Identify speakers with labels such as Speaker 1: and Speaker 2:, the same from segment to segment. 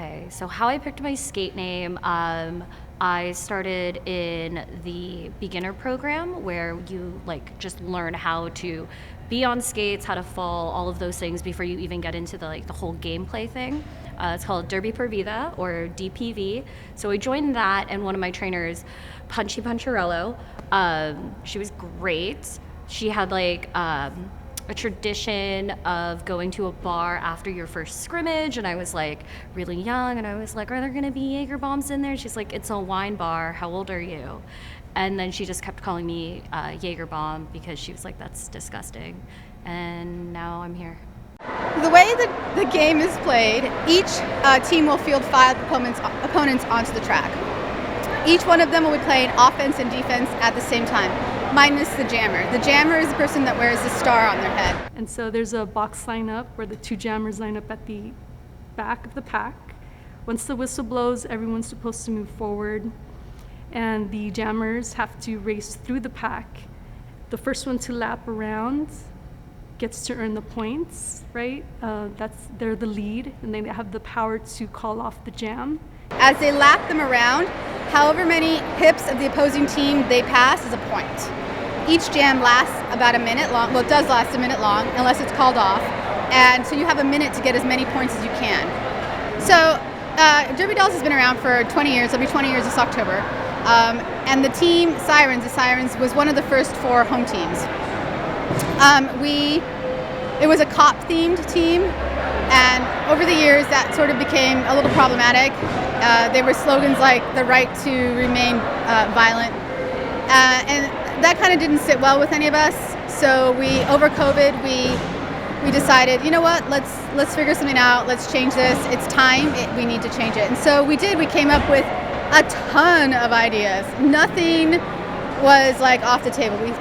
Speaker 1: Okay, so how I picked my skate name, I started in the beginner program where you like just learn how to be on skates, how to fall, all of those things before you even get into the whole gameplay thing. It's called Derby Per Vida or DPV. So I joined that, and one of my trainers, Punchy Puncharello, she was great. She had a tradition of going to a bar after your first scrimmage, and I was like really young, and I was like, are there gonna be Jaeger bombs in there? She's like, it's a wine bar, how old are you? And then she just kept calling me Jaeger bomb because she was like, that's disgusting. And now I'm here.
Speaker 2: The way that the game is played, each team will field 5 opponents onto the track. Each one of them will be playing offense and defense at the same time, minus the jammer. The jammer is the person that wears the star on their head.
Speaker 3: And so there's a box lineup where the 2 jammers line up at the back of the pack. Once the whistle blows, everyone's supposed to move forward, and the jammers have to race through the pack. The first one to lap around gets to earn the points, right? They're the lead, and they have the power to call off the jam.
Speaker 2: As they lap them around, however many hips of the opposing team they pass is a point. Each jam lasts about a minute long. Well, it does last a minute long, unless it's called off. And so you have a minute to get as many points as you can. So Derby Dolls has been around for 20 years. It'll be 20 years this October. And the team, Sirens, was one of the first 4 home teams. It was a cop-themed team, and over the years that sort of became a little problematic. There were slogans like the right to remain violent, and that kind of didn't sit well with any of us. So over COVID, we decided, you know what, let's figure something out. Let's change this. It's time. We need to change it. And so we did. We came up with a ton of ideas. Nothing was like off the table. We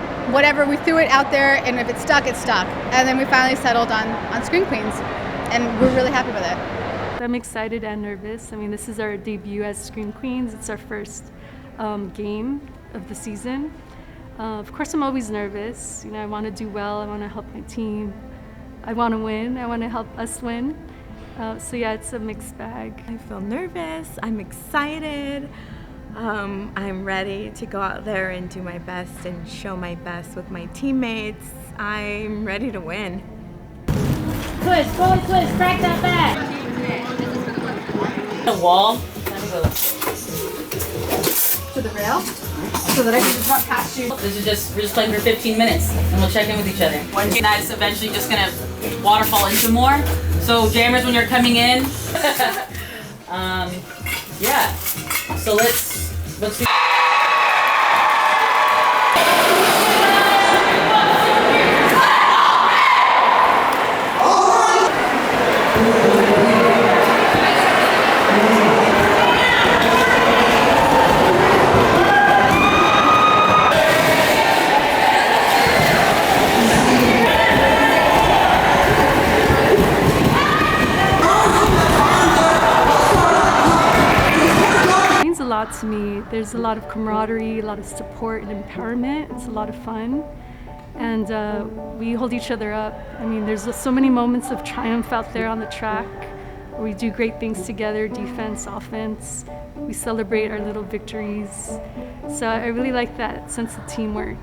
Speaker 2: threw it out there, and if it stuck, it stuck. And then we finally settled on Scream Queens, and we're really happy with it.
Speaker 3: I'm excited and nervous. I mean, this is our debut as Scream Queens. It's our first game of the season. Of course, I'm always nervous. You know, I want to do well. I want to help my team. I want to win. I want to help us win. So yeah, it's a mixed bag.
Speaker 4: I feel nervous. I'm excited. I'm ready to go out there and do my best and show my best with my teammates. I'm ready to win.
Speaker 5: Twist, forward twist, crack that back. The wall.
Speaker 2: To the rail, so that I can just run past you.
Speaker 5: We're just playing for 15 minutes, and we'll check in with each other. One game that's eventually just gonna waterfall into more. So jammers, when you're coming in, yeah. So let's do.
Speaker 3: To me, there's a lot of camaraderie, a lot of support and empowerment. It's a lot of fun, and we hold each other up. I mean, there's so many moments of triumph out there on the track where we do great things together, defense, offense. We celebrate our little victories. So I really like that sense of teamwork.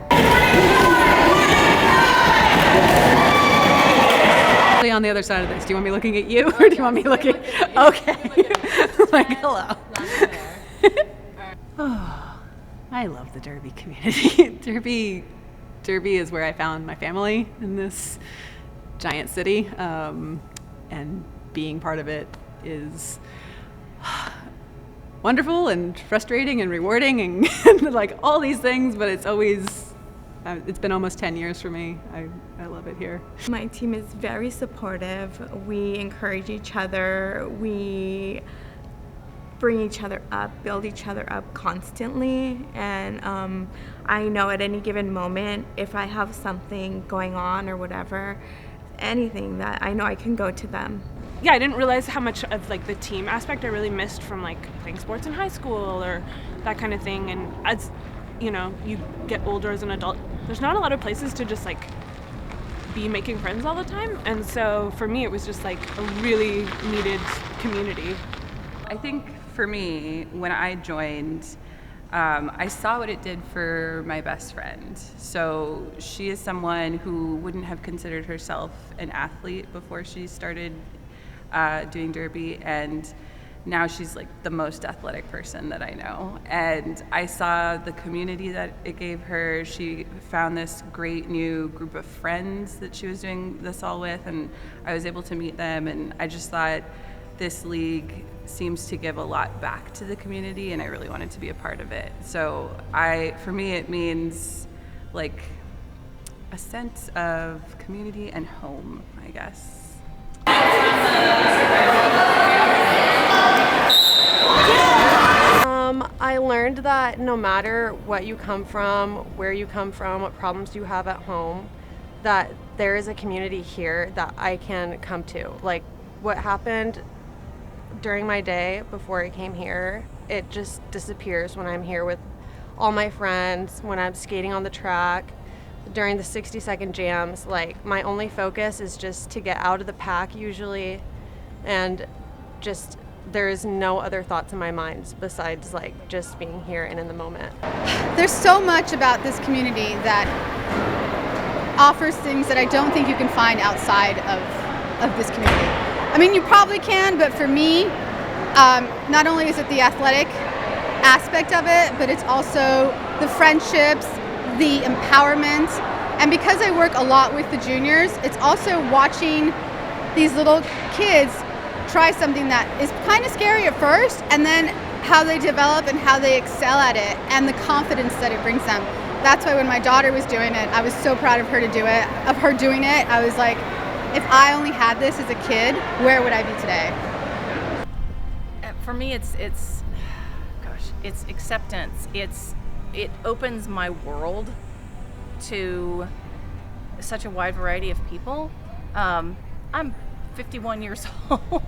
Speaker 6: On the other side of this, do you want me looking at you, or do you want me looking? Okay. Like, hello. Oh, I love the Derby community. Derby is where I found my family in this giant city, and being part of it is wonderful and frustrating and rewarding and like all these things, but it's been almost 10 years for me. I love it here.
Speaker 4: My team is very supportive. We encourage each other. We bring each other up, build each other up constantly, and I know at any given moment, if I have something going on or whatever, anything, that I know I can go to them.
Speaker 7: Yeah, I didn't realize how much of like the team aspect I really missed from like playing sports in high school or that kind of thing. And as you know, you get older as an adult, there's not a lot of places to just like be making friends all the time. And so for me, it was just like a really needed community.
Speaker 8: I think for me, when I joined, I saw what it did for my best friend. So she is someone who wouldn't have considered herself an athlete before she started doing Derby, and now she's like the most athletic person that I know. And I saw the community that it gave her. She found this great new group of friends that she was doing this all with, and I was able to meet them, and I just thought this league seems to give a lot back to the community, and I really wanted to be a part of it. So for me, it means like a sense of community and home, I guess.
Speaker 9: I learned that no matter what you come from, where you come from, what problems you have at home, that there is a community here that I can come to. Like what happened during my day before I came here, it just disappears when I'm here with all my friends, when I'm skating on the track, during the 60-second jams. Like my only focus is just to get out of the pack usually, and just there is no other thoughts in my mind besides like just being here and in the moment.
Speaker 2: There's so much about this community that offers things that I don't think you can find outside of this community. I mean, you probably can, but for me, not only is it the athletic aspect of it, but it's also the friendships, the empowerment, and because I work a lot with the juniors, it's also watching these little kids try something that is kind of scary at first, and then how they develop and how they excel at it, and the confidence that it brings them. That's why when my daughter was doing it, I was so proud of her doing it. I was like, if I only had this as a kid, where would I be today?
Speaker 10: For me, it's acceptance. It opens my world to such a wide variety of people. I'm 51 years old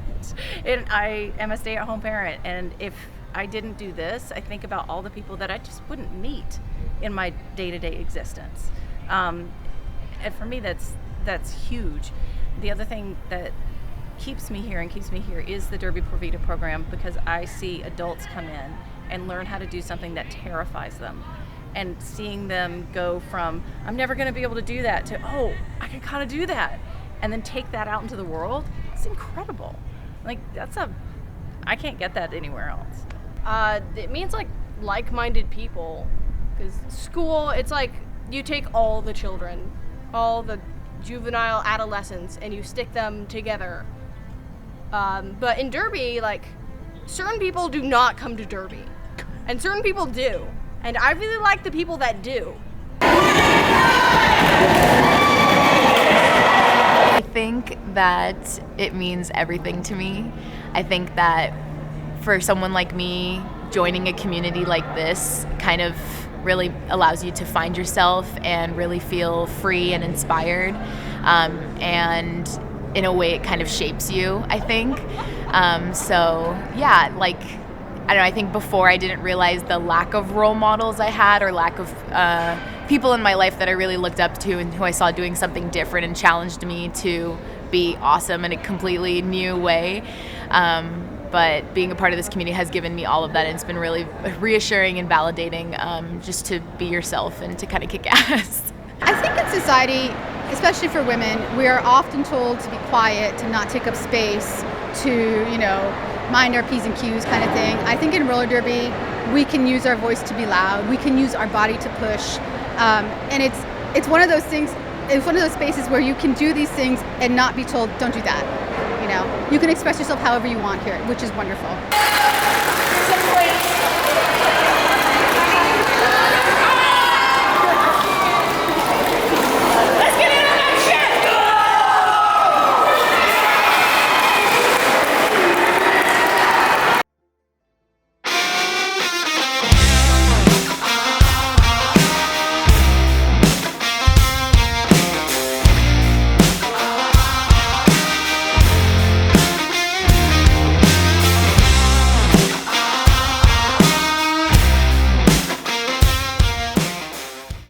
Speaker 10: and I am a stay-at-home parent, and if I didn't do this, I think about all the people that I just wouldn't meet in my day-to-day existence. And for me, that's huge. The other thing that keeps me here is the Derby Pro Vita program, because I see adults come in and learn how to do something that terrifies them. And seeing them go from, I'm never going to be able to do that, to, oh, I can kind of do that. And then take that out into the world, it's incredible. Like, I can't get that anywhere else.
Speaker 11: It means like-minded people, because school, it's like you take all the children, all the juvenile adolescents, and you stick them together. But in Derby, like, certain people do not come to Derby, and certain people do. And I really like the people that do.
Speaker 12: I think that it means everything to me. I think that for someone like me, joining a community like this kind of really allows you to find yourself and really feel free and inspired. And in a way, it kind of shapes you, I think. So yeah, like, I don't know, I think before I didn't realize the lack of role models I had, or lack of people in my life that I really looked up to and who I saw doing something different and challenged me to be awesome in a completely new way. But being a part of this community has given me all of that, and it's been really reassuring and validating, just to be yourself and to kind of kick ass.
Speaker 2: I think in society, especially for women, we are often told to be quiet, to not take up space, to, mind our P's and Q's kind of thing. I think in roller derby, we can use our voice to be loud. We can use our body to push. And it's one of those things, it's one of those spaces where you can do these things and not be told, don't do that. You can express yourself however you want here, which is wonderful.